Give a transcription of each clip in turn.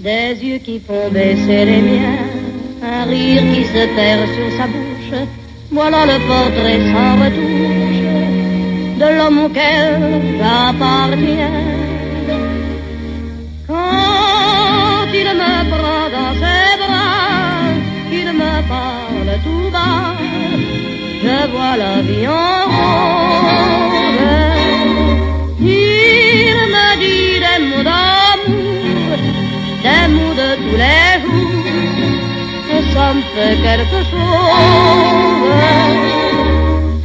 Des yeux qui font baisser les miens, un rire qui se perd sur sa bouche, voilà le portrait sans retouche de l'homme auquel j'appartiens. Quand il me prend dans ses bras, qu'il me parle tout bas, je vois la vie en rose. Il me dit des mots d'amour, des mots de tous les jours, et ça me fait quelque chose.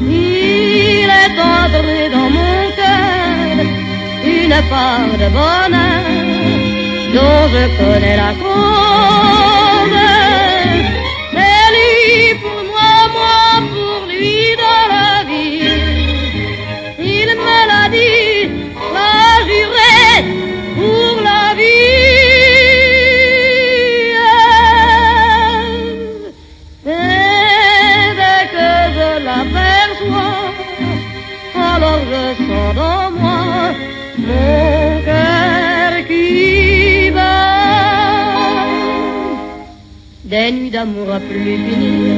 Il est entré dans mon cœur une part de bonheur dont je connais la cause. C'est lui pour moi, moi pour lui dans la vie. Il me l'a dit, l'a juré pour la vie. Alors je sens dans moi mon cœur qui bat. Des nuits d'amour à plus finir,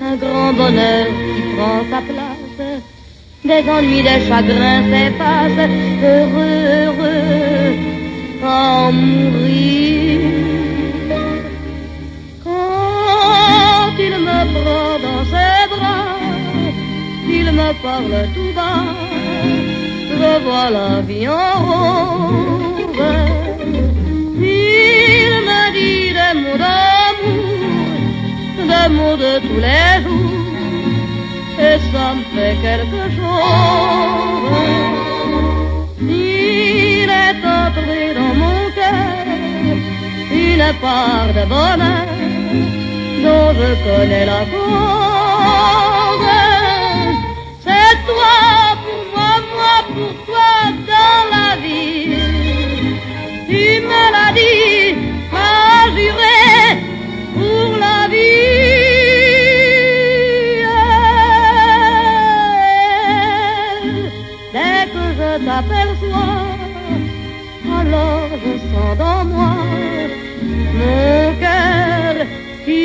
un grand bonheur qui prend sa place, des ennuis, des chagrins s'effacent, heureux, heureux, en mourir. Quand il me prend dans ses bras, il me parle tout bas, je vois la vie en rose. Il me dit des mots d'amour, des mots de tous les jours, et ça me fait quelque chose. Il est entré dans mon cœur une part de bonheur dont je connais la cause. C'est toi pour moi, moi pour toi dans la vie. Tu me l'as dit, m'as juré pour la vie. Dès que je t'aperçois, alors je sens dans moi mon cœur qui